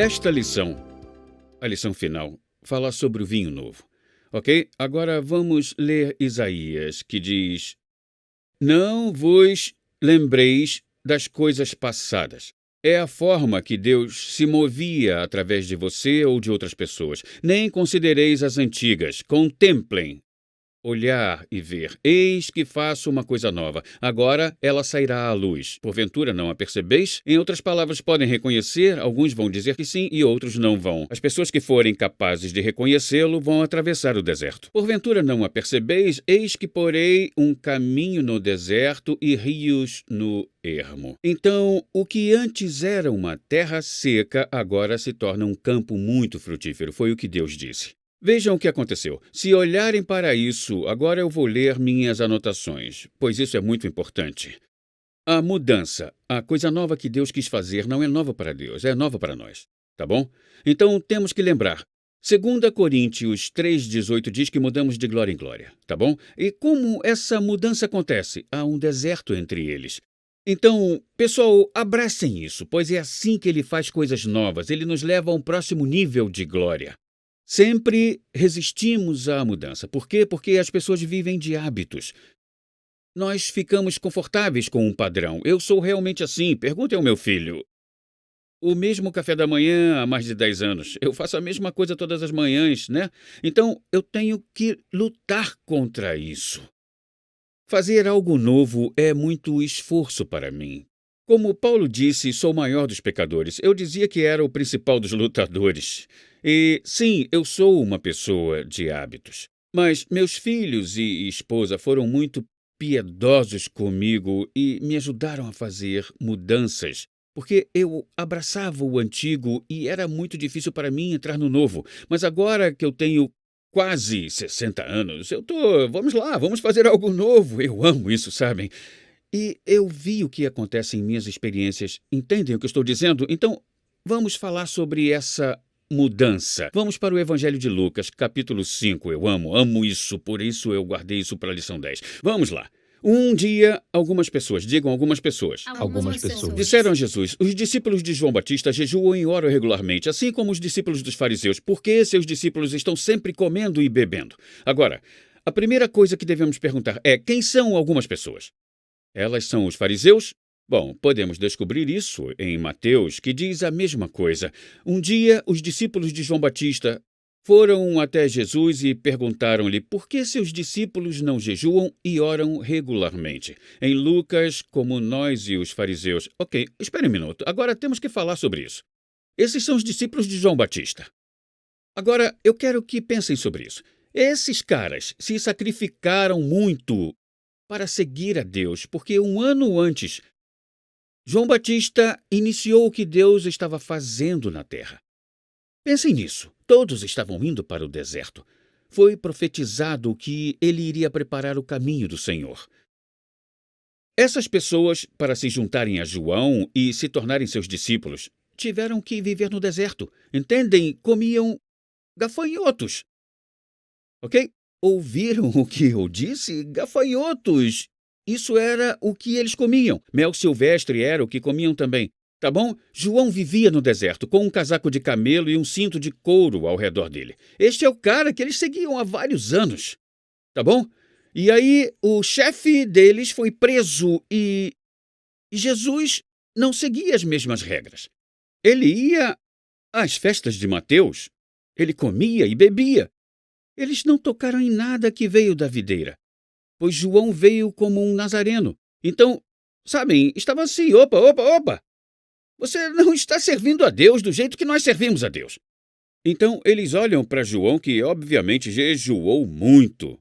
Esta lição, a lição final, fala sobre o vinho novo. Ok? Agora vamos ler Isaías, que diz: Não vos lembreis das coisas passadas. É a forma que Deus se movia através de você ou de outras pessoas. Nem considereis as antigas. Contemplem. Olhar e ver. Eis que faço uma coisa nova. Agora ela sairá à luz. Porventura não a percebeis? Em outras palavras, podem reconhecer, alguns vão dizer que sim e outros não vão. As pessoas que forem capazes de reconhecê-lo vão atravessar o deserto. Porventura não a percebeis? Eis que porei um caminho no deserto e rios no ermo. Então, o que antes era uma terra seca, agora se torna um campo muito frutífero. Foi o que Deus disse. Vejam o que aconteceu. Se olharem para isso, agora eu vou ler minhas anotações, pois isso é muito importante. A mudança, a coisa nova que Deus quis fazer, não é nova para Deus, é nova para nós. Tá bom? Então temos que lembrar. 2 Coríntios 3,18 diz que mudamos de glória em glória, tá bom? E como essa mudança acontece? Há um deserto entre eles. Então, pessoal, abracem isso, pois é assim que ele faz coisas novas. Ele nos leva a um próximo nível de glória. Sempre resistimos à mudança. Por quê? Porque as pessoas vivem de hábitos. Nós ficamos confortáveis com um padrão. Eu sou realmente assim. Perguntem ao meu filho. O mesmo café da manhã há mais de 10 anos. Eu faço a mesma coisa todas as manhãs, né? Então, eu tenho que lutar contra isso. Fazer algo novo é muito esforço para mim. Como Paulo disse, sou o maior dos pecadores. Eu dizia que era o principal dos lutadores. E, sim, eu sou uma pessoa de hábitos. Mas meus filhos e esposa foram muito piedosos comigo e me ajudaram a fazer mudanças, porque eu abraçava o antigo e era muito difícil para mim entrar no novo. Mas agora que eu tenho quase 60 anos, vamos lá, vamos fazer algo novo. Eu amo isso, sabem? E eu vi o que acontece em minhas experiências. Entendem o que eu estou dizendo? Então, vamos falar sobre essa mudança. Vamos para o Evangelho de Lucas, capítulo 5. Eu amo isso, por isso eu guardei isso para a lição 10. Vamos lá. Um dia, algumas pessoas, digam algumas pessoas, Algumas pessoas. disseram a Jesus: os discípulos de João Batista jejuam e oram regularmente, assim como os discípulos dos fariseus. Por que seus discípulos estão sempre comendo e bebendo? Agora, a primeira coisa que devemos perguntar é: quem são algumas pessoas? Elas são os fariseus? Bom, podemos descobrir isso em Mateus, que diz a mesma coisa. Um dia, os discípulos de João Batista foram até Jesus e perguntaram-lhe por que seus discípulos não jejuam e oram regularmente. Em Lucas, como nós e os fariseus. Ok, espere um minuto. Agora temos que falar sobre isso. Esses são os discípulos de João Batista. Agora, eu quero que pensem sobre isso. Esses caras se sacrificaram muito para seguir a Deus, porque um ano antes, João Batista iniciou o que Deus estava fazendo na terra. Pensem nisso. Todos estavam indo para o deserto. Foi profetizado que ele iria preparar o caminho do Senhor. Essas pessoas, para se juntarem a João e se tornarem seus discípulos, tiveram que viver no deserto. Entendem? Comiam gafanhotos. Ok? Ouviram o que eu disse? Gafanhotos! Isso era o que eles comiam. Mel silvestre era o que comiam também. Tá bom? João vivia no deserto, com um casaco de camelo e um cinto de couro ao redor dele. Este é o cara que eles seguiam há vários anos. Tá bom? E aí, o chefe deles foi preso e Jesus não seguia as mesmas regras. Ele ia às festas de Mateus. Ele comia e bebia. Eles não tocaram em nada que veio da videira, pois João veio como um nazareno. Então, sabem, estava assim, opa. Você não está servindo a Deus do jeito que nós servimos a Deus. Então, eles olham para João, que obviamente jejuou muito,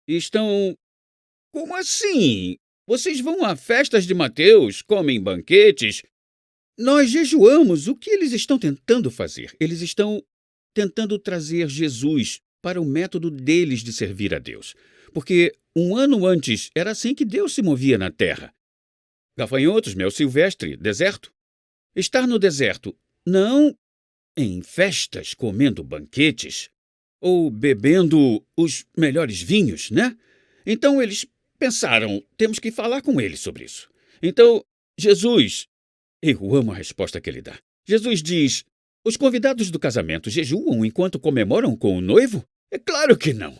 e estão... Como assim? Vocês vão a festas de Mateus, comem banquetes? Nós jejuamos. O que eles estão tentando fazer? Eles estão tentando trazer Jesus para o método deles de servir a Deus. Porque um ano antes era assim que Deus se movia na terra. Gafanhotos, mel silvestre, deserto. Estar no deserto, não em festas comendo banquetes ou bebendo os melhores vinhos, né? Então eles pensaram, temos que falar com ele sobre isso. Então, Jesus, eu amo a resposta que ele dá. Jesus diz: Os convidados do casamento jejuam enquanto comemoram com o noivo? É claro que não.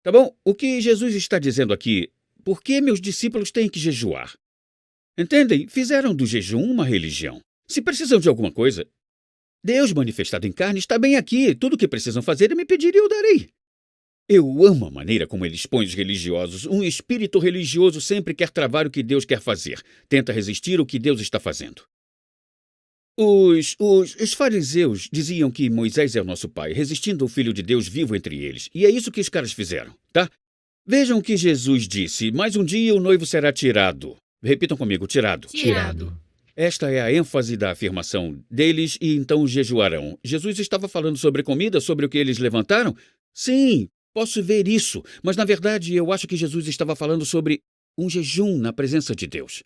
Tá bom? O que Jesus está dizendo aqui, por que meus discípulos têm que jejuar? Entendem? Fizeram do jejum uma religião. Se precisam de alguma coisa, Deus manifestado em carne está bem aqui. Tudo o que precisam fazer é me pedir e eu darei. Eu amo a maneira como ele expõe os religiosos. Um espírito religioso sempre quer travar o que Deus quer fazer. Tenta resistir o que Deus está fazendo. Os fariseus diziam que Moisés é o nosso pai, resistindo ao Filho de Deus vivo entre eles. E é isso que os caras fizeram, tá? Vejam o que Jesus disse. Mais um dia o noivo será tirado. Repitam comigo, tirado. Tirado. Esta é a ênfase da afirmação deles e então jejuarão. Jesus estava falando sobre comida, sobre o que eles levantaram? Sim, posso ver isso. Mas na verdade eu acho que Jesus estava falando sobre um jejum na presença de Deus.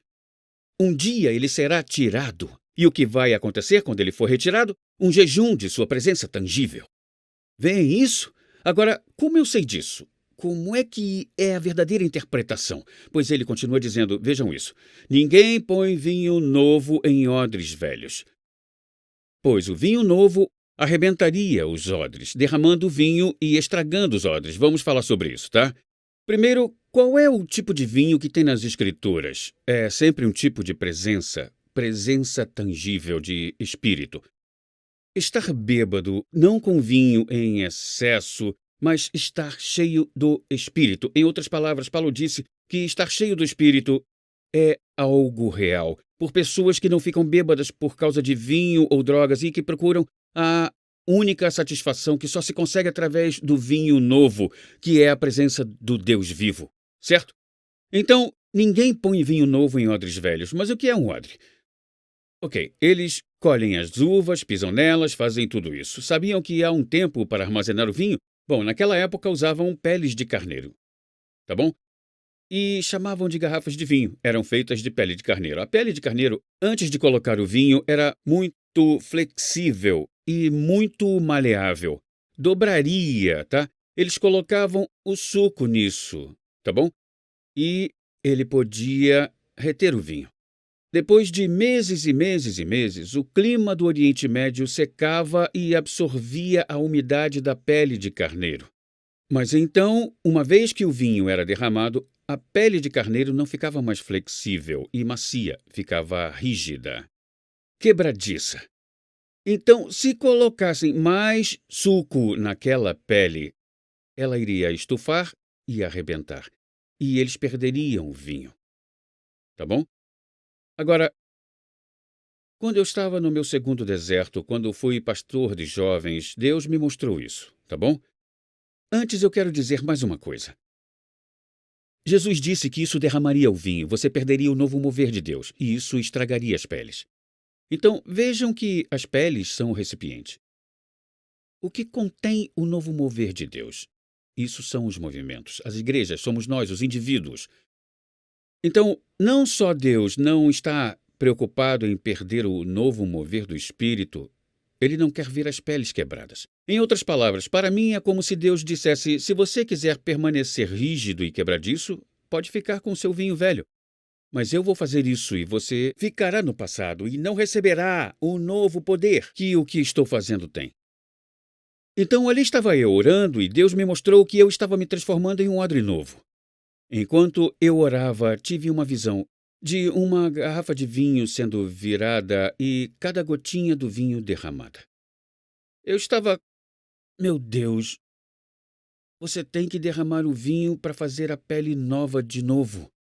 Um dia ele será tirado. E o que vai acontecer quando ele for retirado? Um jejum de sua presença tangível. Veem isso? Agora, como eu sei disso? Como é que é a verdadeira interpretação? Pois ele continua dizendo, vejam isso, ninguém põe vinho novo em odres velhos, pois o vinho novo arrebentaria os odres, derramando o vinho e estragando os odres. Vamos falar sobre isso, tá? Primeiro, qual é o tipo de vinho que tem nas Escrituras? É sempre um tipo de presença tangível de espírito. Estar bêbado, não com vinho em excesso, mas estar cheio do Espírito. Em outras palavras, Paulo disse que estar cheio do Espírito é algo real. Por pessoas que não ficam bêbadas por causa de vinho ou drogas e que procuram a única satisfação que só se consegue através do vinho novo, que é a presença do Deus vivo. Certo? Então, ninguém põe vinho novo em odres velhos. Mas o que é um odre? Ok, eles colhem as uvas, pisam nelas, fazem tudo isso. Sabiam que há um tempo para armazenar o vinho? Bom, naquela época usavam peles de carneiro, tá bom? E chamavam de garrafas de vinho. Eram feitas de pele de carneiro. A pele de carneiro, antes de colocar o vinho, era muito flexível e muito maleável. Dobraria, tá? Eles colocavam o suco nisso, tá bom? E ele podia reter o vinho. Depois de meses e meses e meses, o clima do Oriente Médio secava e absorvia a umidade da pele de carneiro. Mas então, uma vez que o vinho era derramado, a pele de carneiro não ficava mais flexível e macia, ficava rígida, quebradiça. Então, se colocassem mais suco naquela pele, ela iria estufar e arrebentar, e eles perderiam o vinho. Tá bom? Agora, quando eu estava no meu segundo deserto, quando fui pastor de jovens, Deus me mostrou isso, tá bom? Antes eu quero dizer mais uma coisa. Jesus disse que isso derramaria o vinho, você perderia o novo mover de Deus, e isso estragaria as peles. Então, vejam que as peles são o recipiente. O que contém o novo mover de Deus? Isso são os movimentos. As igrejas somos nós, os indivíduos. Então, não só Deus não está preocupado em perder o novo mover do Espírito, ele não quer ver as peles quebradas. Em outras palavras, para mim é como se Deus dissesse, se você quiser permanecer rígido e quebradiço, pode ficar com seu vinho velho. Mas eu vou fazer isso e você ficará no passado e não receberá o novo poder que o que estou fazendo tem. Então ali estava eu orando e Deus me mostrou que eu estava me transformando em um odre novo. Enquanto eu orava, tive uma visão de uma garrafa de vinho sendo virada e cada gotinha do vinho derramada. Eu estava... Meu Deus, você tem que derramar o vinho para fazer a pele nova de novo.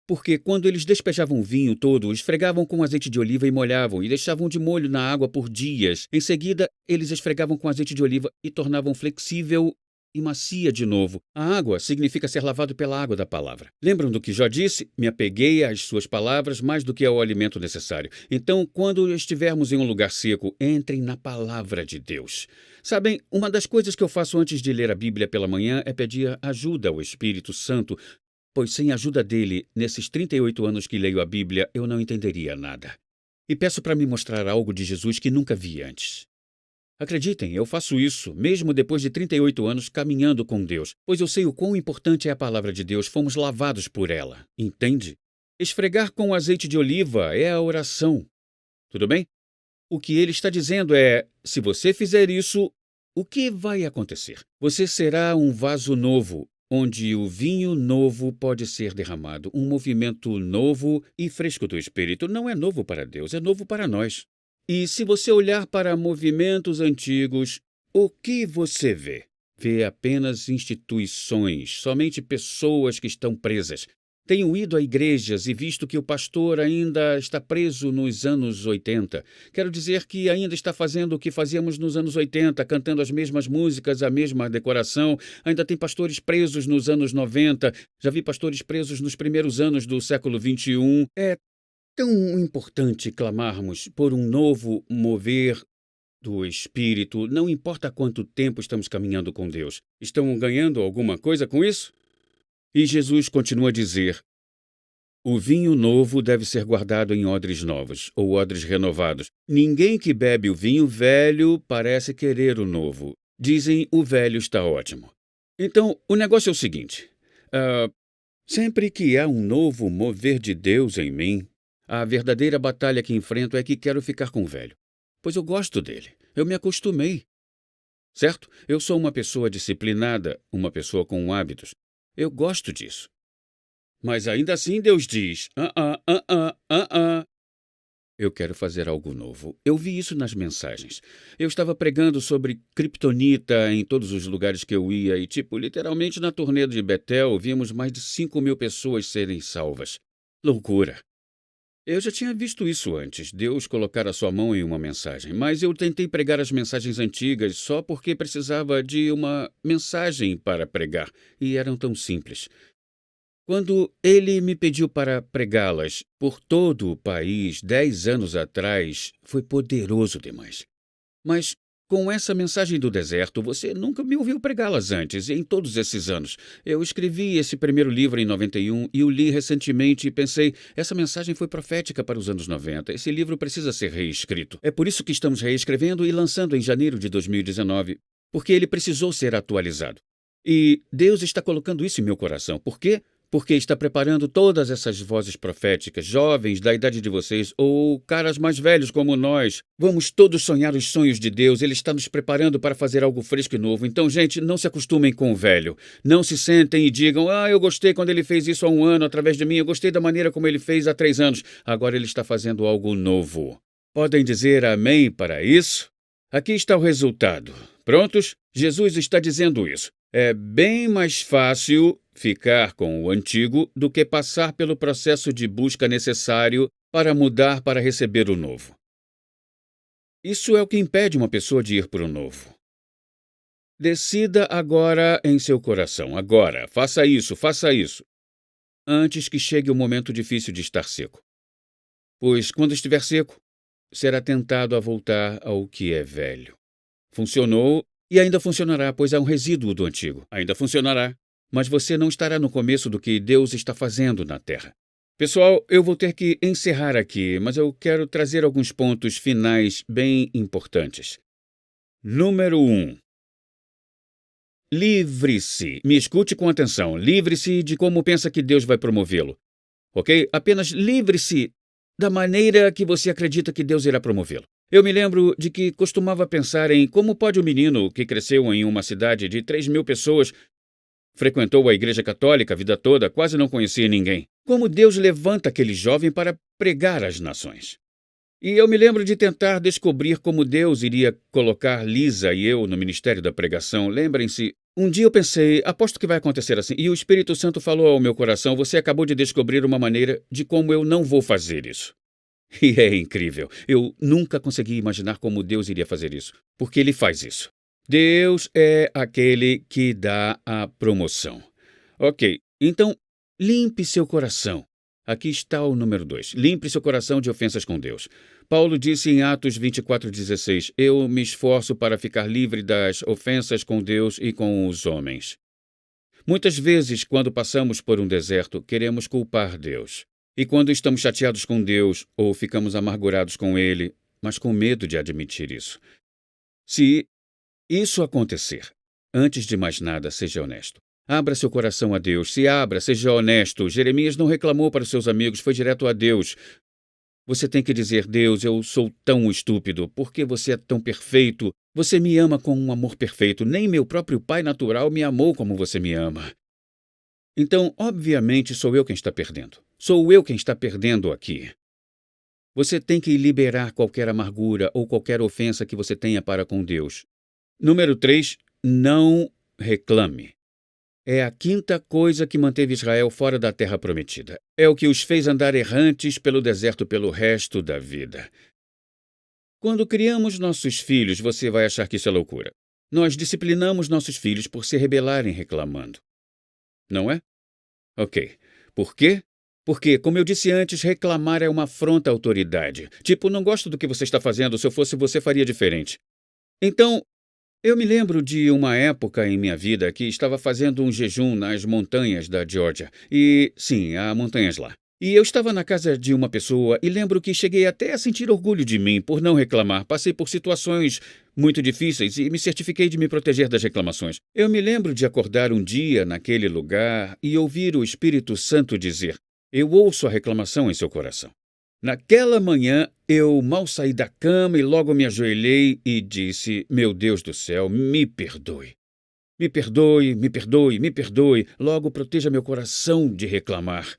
Porque quando eles despejavam o vinho todo, esfregavam com azeite de oliva e molhavam, e deixavam de molho na água por dias. Em seguida, eles esfregavam com azeite de oliva e tornavam flexível e macia de novo. A água significa ser lavado pela água da palavra. Lembram do que Jó disse? Me apeguei às suas palavras mais do que ao alimento necessário. Então, quando estivermos em um lugar seco, entrem na palavra de Deus. Sabem, uma das coisas que eu faço antes de ler a Bíblia pela manhã é pedir ajuda ao Espírito Santo, pois sem a ajuda dele, nesses 38 anos que leio a Bíblia, eu não entenderia nada. E peço para me mostrar algo de Jesus que nunca vi antes. Acreditem, eu faço isso, mesmo depois de 38 anos caminhando com Deus, pois eu sei o quão importante é a palavra de Deus, fomos lavados por ela, entende? Esfregar com azeite de oliva é a oração. Tudo bem? O que ele está dizendo é: se você fizer isso, o que vai acontecer? Você será um vaso novo, onde o vinho novo pode ser derramado. Um movimento novo e fresco do Espírito não é novo para Deus, é novo para nós. E se você olhar para movimentos antigos, o que você vê? Vê apenas instituições, somente pessoas que estão presas. Tenho ido a igrejas e visto que o pastor ainda está preso nos anos 80. Quero dizer que ainda está fazendo o que fazíamos nos anos 80, cantando as mesmas músicas, a mesma decoração. Ainda tem pastores presos nos anos 90. Já vi pastores presos nos primeiros anos do século XXI. É tão importante clamarmos por um novo mover do Espírito, não importa quanto tempo estamos caminhando com Deus. Estão ganhando alguma coisa com isso? E Jesus continua a dizer: o vinho novo deve ser guardado em odres novos, ou odres renovados. Ninguém que bebe o vinho velho parece querer o novo. Dizem: o velho está ótimo. Então, o negócio é o seguinte: sempre que há um novo mover de Deus em mim, a verdadeira batalha que enfrento é que quero ficar com o velho. Pois eu gosto dele. Eu me acostumei. Certo? Eu sou uma pessoa disciplinada, uma pessoa com hábitos. Eu gosto disso. Mas ainda assim Deus diz: eu quero fazer algo novo. Eu vi isso nas mensagens. Eu estava pregando sobre criptonita em todos os lugares que eu ia e, literalmente na turnê de Betel, vimos mais de 5.000 pessoas serem salvas. Loucura. Eu já tinha visto isso antes, Deus colocar a sua mão em uma mensagem, mas eu tentei pregar as mensagens antigas só porque precisava de uma mensagem para pregar, e eram tão simples. Quando ele me pediu para pregá-las por todo o país 10 anos atrás, foi poderoso demais. Mas com essa mensagem do deserto, você nunca me ouviu pregá-las antes, em todos esses anos. Eu escrevi esse primeiro livro em 91 e o li recentemente e pensei, essa mensagem foi profética para os anos 90. Esse livro precisa ser reescrito. É por isso que estamos reescrevendo e lançando em janeiro de 2019, porque ele precisou ser atualizado. E Deus está colocando isso em meu coração. Por quê? Porque está preparando todas essas vozes proféticas, jovens da idade de vocês, ou caras mais velhos como nós. Vamos todos sonhar os sonhos de Deus. Ele está nos preparando para fazer algo fresco e novo. Então, gente, não se acostumem com o velho. Não se sentem e digam: eu gostei quando ele fez isso há 1 ano através de mim. Eu gostei da maneira como ele fez há 3 anos. Agora ele está fazendo algo novo. Podem dizer amém para isso? Aqui está o resultado. Prontos? Jesus está dizendo isso. É bem mais fácil ficar com o antigo do que passar pelo processo de busca necessário para mudar para receber o novo. Isso é o que impede uma pessoa de ir para o novo. Decida agora em seu coração. Agora, faça isso, antes que chegue o momento difícil de estar seco. Pois, quando estiver seco, será tentado a voltar ao que é velho. Funcionou e ainda funcionará, pois há um resíduo do antigo. Ainda funcionará. Mas você não estará no começo do que Deus está fazendo na Terra. Pessoal, eu vou ter que encerrar aqui, mas eu quero trazer alguns pontos finais bem importantes. Número 1. Livre-se. Me escute com atenção. Livre-se de como pensa que Deus vai promovê-lo. Ok? Apenas livre-se da maneira que você acredita que Deus irá promovê-lo. Eu me lembro de que costumava pensar em como pode um menino que cresceu em uma cidade de 3.000 pessoas, frequentou a igreja católica a vida toda, quase não conhecia ninguém. Como Deus levanta aquele jovem para pregar às nações? E eu me lembro de tentar descobrir como Deus iria colocar Lisa e eu no ministério da pregação. Lembrem-se, um dia eu pensei, aposto que vai acontecer assim, e o Espírito Santo falou ao meu coração: você acabou de descobrir uma maneira de como eu não vou fazer isso. E é incrível. Eu nunca consegui imaginar como Deus iria fazer isso, porque Ele faz isso. Deus é aquele que dá a promoção. Ok, então limpe seu coração. Aqui está o número 2. Limpe seu coração de ofensas com Deus. Paulo disse em Atos 24:16, eu me esforço para ficar livre das ofensas com Deus e com os homens. Muitas vezes, quando passamos por um deserto, queremos culpar Deus. E quando estamos chateados com Deus ou ficamos amargurados com Ele, mas com medo de admitir isso. Se isso acontecer, antes de mais nada, seja honesto. Abra seu coração a Deus. Se abra, seja honesto. Jeremias não reclamou para os seus amigos, foi direto a Deus. Você tem que dizer: Deus, eu sou tão estúpido, porque você é tão perfeito. Você me ama com um amor perfeito. Nem meu próprio pai natural me amou como você me ama. Então, obviamente, sou eu quem está perdendo. Sou eu quem está perdendo aqui. Você tem que liberar qualquer amargura ou qualquer ofensa que você tenha para com Deus. Número 3, não reclame. É a quinta coisa que manteve Israel fora da terra prometida. É o que os fez andar errantes pelo deserto pelo resto da vida. Quando criamos nossos filhos, você vai achar que isso é loucura. Nós disciplinamos nossos filhos por se rebelarem reclamando. Não é? Ok. Por quê? Porque, como eu disse antes, reclamar é uma afronta à autoridade. Tipo, não gosto do que você está fazendo, se eu fosse você faria diferente. Então, eu me lembro de uma época em minha vida que estava fazendo um jejum nas montanhas da Geórgia. E, sim, há montanhas lá. E eu estava na casa de uma pessoa e lembro que cheguei até a sentir orgulho de mim por não reclamar. Passei por situações muito difíceis e me certifiquei de me proteger das reclamações. Eu me lembro de acordar um dia naquele lugar e ouvir o Espírito Santo dizer: eu ouço a reclamação em seu coração. Naquela manhã, eu mal saí da cama e logo me ajoelhei e disse: meu Deus do céu, me perdoe. Me perdoe, me perdoe, me perdoe. Logo proteja meu coração de reclamar.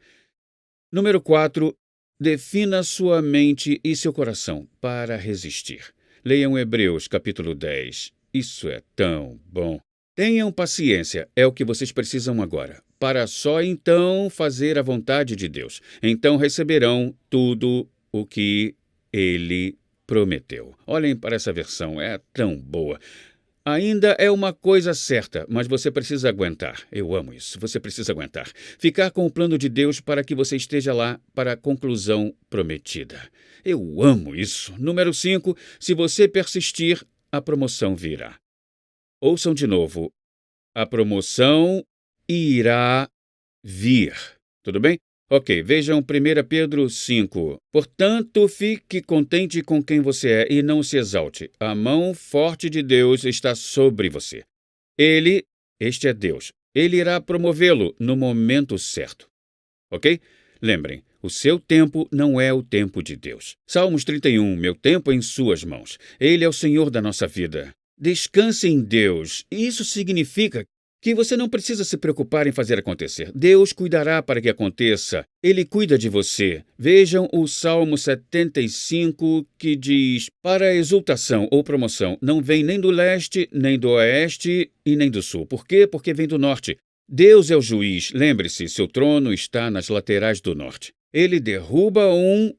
Número 4. Defina sua mente e seu coração para resistir. Leiam Hebreus, capítulo 10. Isso é tão bom. Tenham paciência, é o que vocês precisam agora, para só então fazer a vontade de Deus. Então receberão tudo o que Ele prometeu. Olhem para essa versão, é tão boa. Ainda é uma coisa certa, mas você precisa aguentar. Eu amo isso. Você precisa aguentar. Ficar com o plano de Deus para que você esteja lá para a conclusão prometida. Eu amo isso. Número 5. Se você persistir, a promoção virá. Ouçam de novo. A promoção irá vir. Tudo bem? Ok, vejam 1 Pedro 5. Portanto, fique contente com quem você é e não se exalte. A mão forte de Deus está sobre você. Este é Deus, ele irá promovê-lo no momento certo. Ok? Lembrem, o seu tempo não é o tempo de Deus. Salmos 31, meu tempo é em suas mãos. Ele é o Senhor da nossa vida. Descanse em Deus. Isso significa que você não precisa se preocupar em fazer acontecer. Deus cuidará para que aconteça. Ele cuida de você. Vejam o Salmo 75, que diz: para a exultação ou promoção não vem nem do leste, nem do oeste e nem do sul. Por quê? Porque vem do norte. Deus é o juiz. Lembre-se, seu trono está nas laterais do norte. Ele derruba um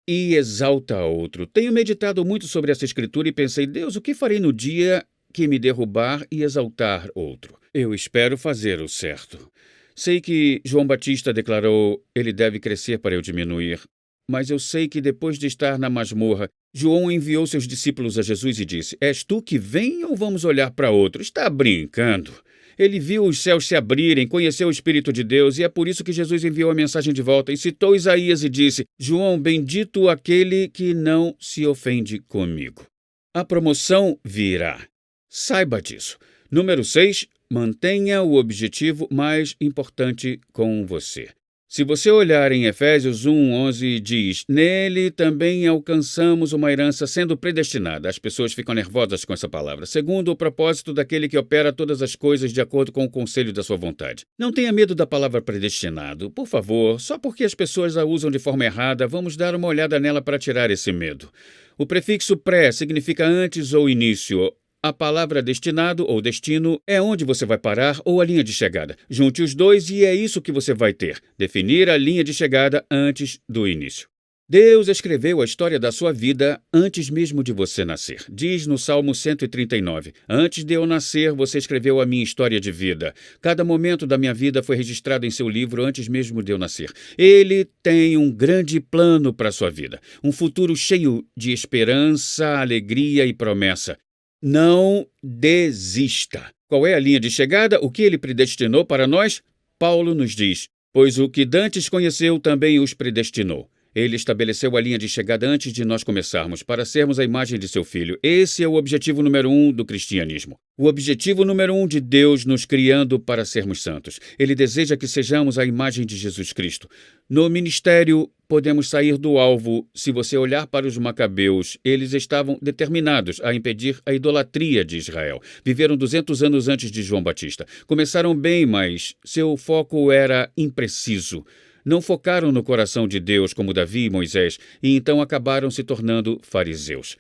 e exalta outro. Tenho meditado muito sobre essa escritura e pensei: Deus, o que farei no dia que me derrubar e exaltar outro? Eu espero fazer o certo. Sei que João Batista declarou: ele deve crescer para eu diminuir. Mas eu sei que depois de estar na masmorra, João enviou seus discípulos a Jesus e disse: és tu que vem ou vamos olhar para outro? Está brincando. Ele viu os céus se abrirem, conheceu o Espírito de Deus, e é por isso que Jesus enviou a mensagem de volta e citou Isaías e disse: João, bendito aquele que não se ofende comigo. A promoção virá. Saiba disso. Número 6. Mantenha o objetivo mais importante com você. Se você olhar em Efésios 1:11, diz: nele também alcançamos uma herança sendo predestinada. As pessoas ficam nervosas com essa palavra. Segundo o propósito daquele que opera todas as coisas de acordo com o conselho da sua vontade. Não tenha medo da palavra predestinado. Por favor, só porque as pessoas a usam de forma errada, vamos dar uma olhada nela para tirar esse medo. O prefixo pré significa antes ou início. A palavra destinado ou destino é onde você vai parar ou a linha de chegada. Junte os dois e é isso que você vai ter. Definir a linha de chegada antes do início. Deus escreveu a história da sua vida antes mesmo de você nascer. Diz no Salmo 139, antes de eu nascer, você escreveu a minha história de vida. Cada momento da minha vida foi registrado em seu livro antes mesmo de eu nascer. Ele tem um grande plano para a sua vida. Um futuro cheio de esperança, alegria e promessa. Não desista. Qual é a linha de chegada? O que ele predestinou para nós? Paulo nos diz: pois o que dantes conheceu também os predestinou. Ele estabeleceu a linha de chegada antes de nós começarmos, para sermos a imagem de seu Filho. Esse é o objetivo número 1 do cristianismo. O objetivo número 1 de Deus nos criando para sermos santos. Ele deseja que sejamos a imagem de Jesus Cristo. No ministério, podemos sair do alvo. Se você olhar para os macabeus, eles estavam determinados a impedir a idolatria de Israel. Viveram 200 anos antes de João Batista. Começaram bem, mas seu foco era impreciso. Não focaram no coração de Deus como Davi e Moisés, e então acabaram se tornando fariseus.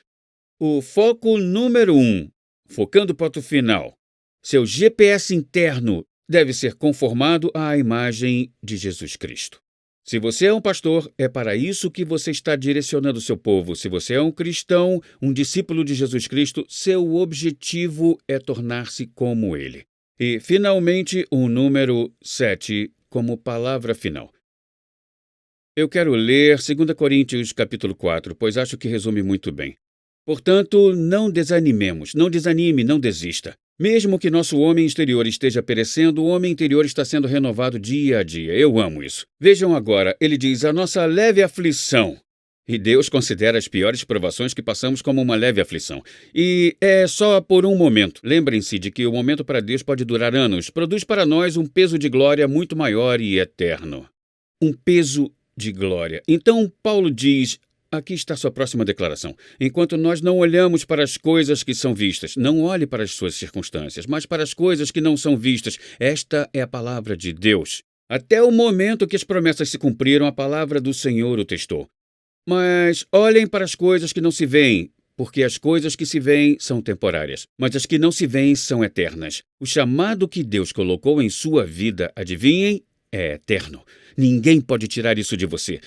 O foco número 1, focando o ponto final. Seu GPS interno deve ser conformado à imagem de Jesus Cristo. Se você é um pastor, é para isso que você está direcionando seu povo. Se você é um cristão, um discípulo de Jesus Cristo, seu objetivo é tornar-se como ele. E, finalmente, o número 7 como palavra final. Eu quero ler 2 Coríntios capítulo 4, pois acho que resume muito bem. Portanto, não desanimemos, não desanime, não desista. Mesmo que nosso homem exterior esteja perecendo, o homem interior está sendo renovado dia a dia. Eu amo isso. Vejam agora, ele diz, a nossa leve aflição. E Deus considera as piores provações que passamos como uma leve aflição. E é só por um momento. Lembrem-se de que o momento para Deus pode durar anos. Produz para nós um peso de glória muito maior e eterno. Um peso de glória. Então, Paulo diz... Aqui está sua próxima declaração. Enquanto nós não olhamos para as coisas que são vistas, não olhe para as suas circunstâncias, mas para as coisas que não são vistas. Esta é a palavra de Deus. Até o momento que as promessas se cumpriram, a palavra do Senhor o testou. Mas olhem para as coisas que não se veem, porque as coisas que se veem são temporárias, mas as que não se veem são eternas. O chamado que Deus colocou em sua vida, adivinhem, é eterno. Ninguém pode tirar isso de você.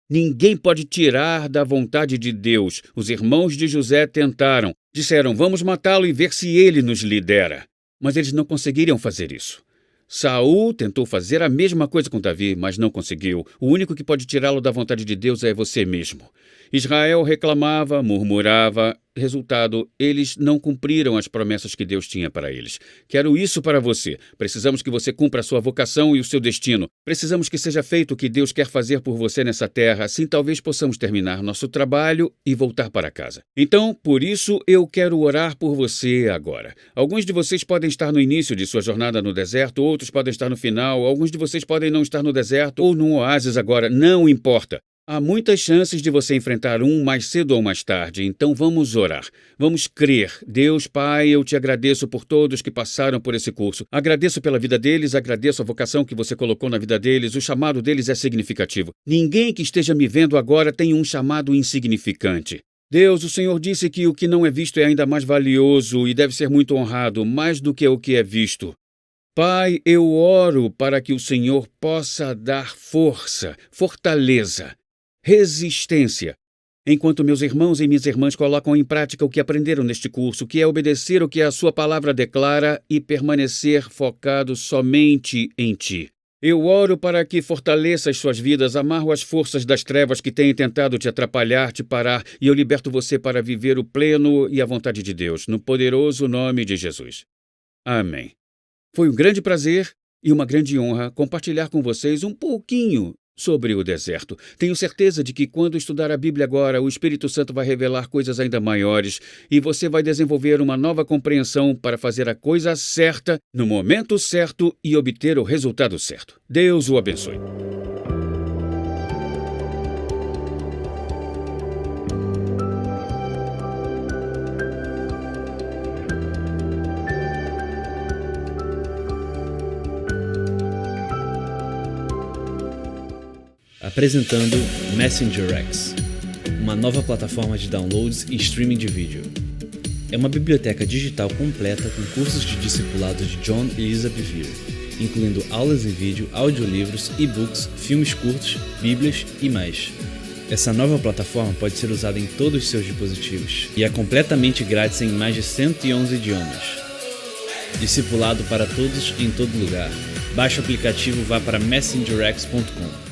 Ninguém pode tirar da vontade de Deus. Os irmãos de José tentaram. Disseram, vamos matá-lo e ver se ele nos lidera. Mas eles não conseguiriam fazer isso. Saul tentou fazer a mesma coisa com Davi, mas não conseguiu. O único que pode tirá-lo da vontade de Deus é você mesmo. Israel reclamava, murmurava. Resultado, eles não cumpriram as promessas que Deus tinha para eles. Quero isso para você. Precisamos que você cumpra a sua vocação e o seu destino. Precisamos que seja feito o que Deus quer fazer por você nessa terra. Assim, talvez possamos terminar nosso trabalho e voltar para casa. Então, por isso, eu quero orar por você agora. Alguns de vocês podem estar no início de sua jornada no deserto, outros podem estar no final, alguns de vocês podem não estar no deserto ou num oásis agora. Não importa. Há muitas chances de você enfrentar um mais cedo ou mais tarde, então vamos orar. Vamos crer. Deus, Pai, eu te agradeço por todos que passaram por esse curso. Agradeço pela vida deles, agradeço a vocação que você colocou na vida deles. O chamado deles é significativo. Ninguém que esteja me vendo agora tem um chamado insignificante. Deus, o Senhor disse que o que não é visto é ainda mais valioso e deve ser muito honrado, mais do que o que é visto. Pai, eu oro para que o Senhor possa dar força, fortaleza, resistência, enquanto meus irmãos e minhas irmãs colocam em prática o que aprenderam neste curso, que é obedecer o que a sua palavra declara e permanecer focado somente em Ti. Eu oro para que fortaleça as suas vidas, amarro as forças das trevas que têm tentado te atrapalhar, te parar, e eu liberto você para viver o pleno e a vontade de Deus, no poderoso nome de Jesus. Amém. Foi um grande prazer e uma grande honra compartilhar com vocês um pouquinho sobre o deserto. Tenho certeza de que quando estudar a Bíblia agora, o Espírito Santo vai revelar coisas ainda maiores e você vai desenvolver uma nova compreensão para fazer a coisa certa, no momento certo e obter o resultado certo. Deus o abençoe. Apresentando Messenger X, uma nova plataforma de downloads e streaming de vídeo. É uma biblioteca digital completa com cursos de discipulado de John e Lisa Bevere, incluindo aulas em vídeo, audiolivros, e-books, filmes curtos, bíblias e mais. Essa nova plataforma pode ser usada em todos os seus dispositivos e é completamente grátis em mais de 111 idiomas. Discipulado para todos em todo lugar. Baixe o aplicativo e vá para messengerx.com.